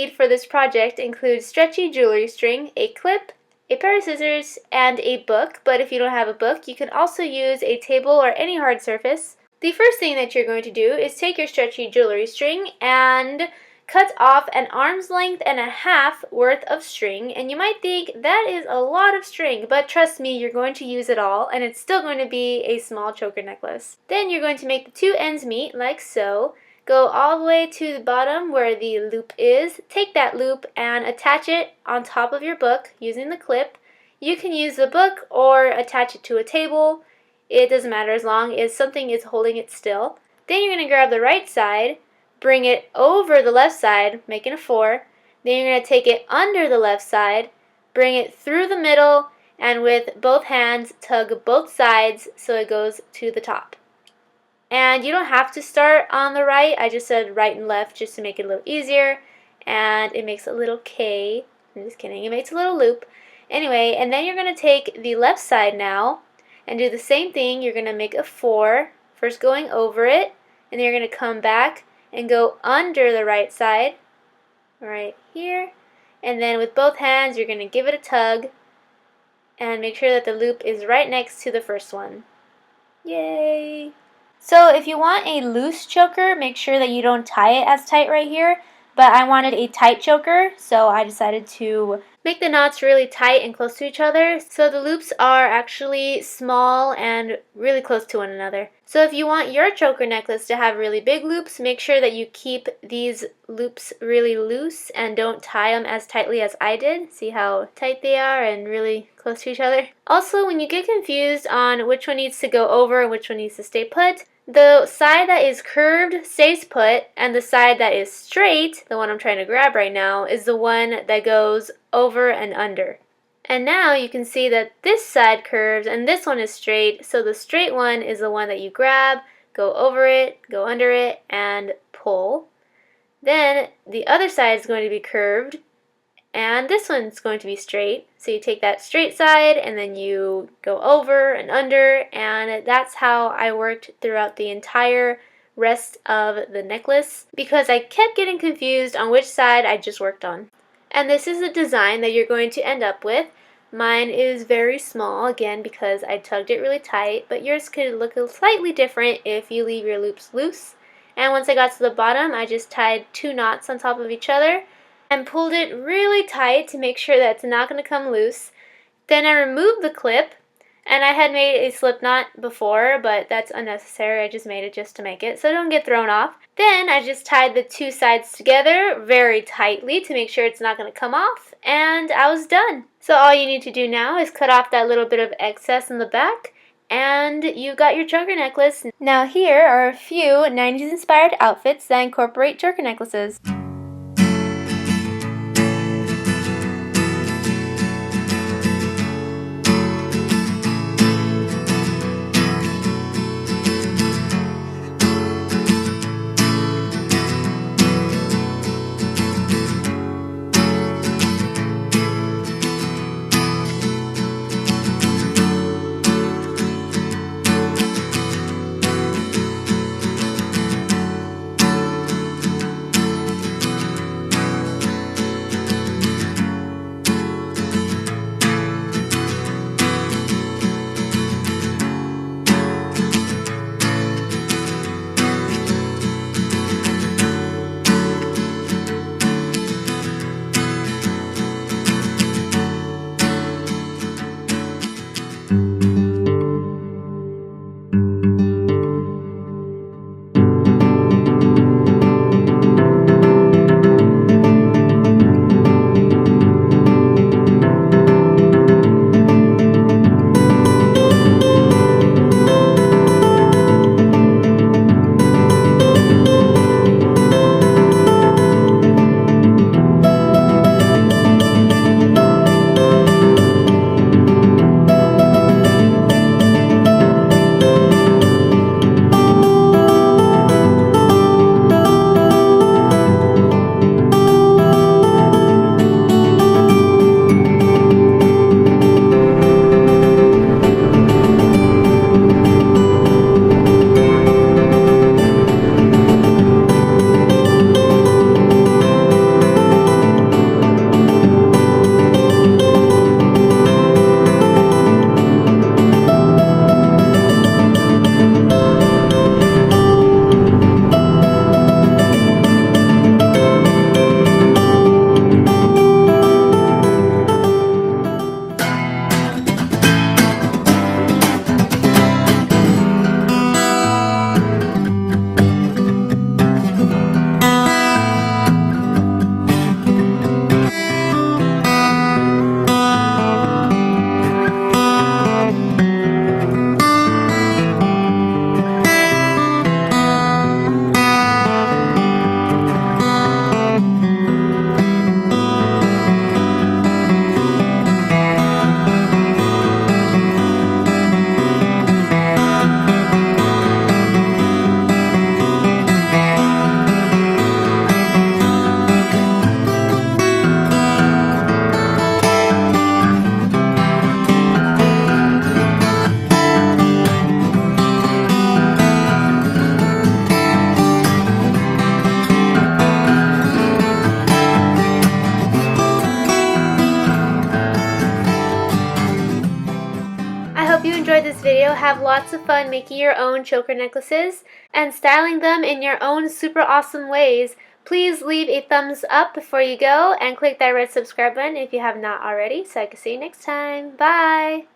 need for this project include stretchy jewelry string, a clip, a pair of scissors, and a book, but if you don't have a book, you can also use a table or any hard surface. The first thing that you're going to do is take your stretchy jewelry string and cut off an arm's length and a half worth of string, and you might think that is a lot of string, but trust me, you're going to use it all, and it's still going to be a small choker necklace. Then you're going to make the two ends meet like so. Go all the way to the bottom where the loop is. Take that loop and attach it on top of your book using the clip. You can use the book or attach it to a table. It doesn't matter as long as something is holding it still. Then you're going to grab the right side, bring it over the left side, making a 4. Then you're going to take it under the left side, bring it through the middle, and with both hands tug both sides so it goes to the top. And you don't have to start on the right. I just said right and left just to make it a little easier. And it makes a little K. I'm just kidding. It makes a little loop. Anyway, and then you're going to take the left side now and do the same thing. You're going to make a 4, first going over it, and then you're going to come back and go under the right side, right here. And then with both hands, you're going to give it a tug and make sure that the loop is right next to the first one. Yay! So if you want a loose choker, make sure that you don't tie it as tight right here. But I wanted a tight choker, so I decided to make the knots really tight and close to each other. So the loops are actually small and really close to one another. So if you want your choker necklace to have really big loops, make sure that you keep these loops really loose and don't tie them as tightly as I did. See how tight they are and really close to each other? Also, when you get confused on which one needs to go over and which one needs to stay put, the side that is curved stays put, and the side that is straight, the one I'm trying to grab right now, is the one that goes over and under. And now you can see that this side curves and this one is straight, so the straight one is the one that you grab, go over it, go under it, and pull. Then the other side is going to be curved, and this one's going to be straight. So you take that straight side and then you go over and under, and that's how I worked throughout the entire rest of the necklace because I kept getting confused on which side I just worked on. And this is the design that you're going to end up with. Mine is very small, again, because I tugged it really tight, but yours could look slightly different if you leave your loops loose. And once I got to the bottom, I just tied 2 knots on top of each other and pulled it really tight to make sure that it's not going to come loose. Then I removed the clip, and I had made a slip knot before, but that's unnecessary. I just made it just to make it, so don't get thrown off. Then I just tied the 2 sides together very tightly to make sure it's not going to come off, and I was done. So all you need to do now is cut off that little bit of excess in the back, and you've got your choker necklace. Now here are a few 90s inspired outfits that incorporate choker necklaces. video, have lots of fun making your own choker necklaces and styling them in your own super awesome ways. Please leave a thumbs up before you go and click that red subscribe button if you have not already, so I can see you next time. Bye!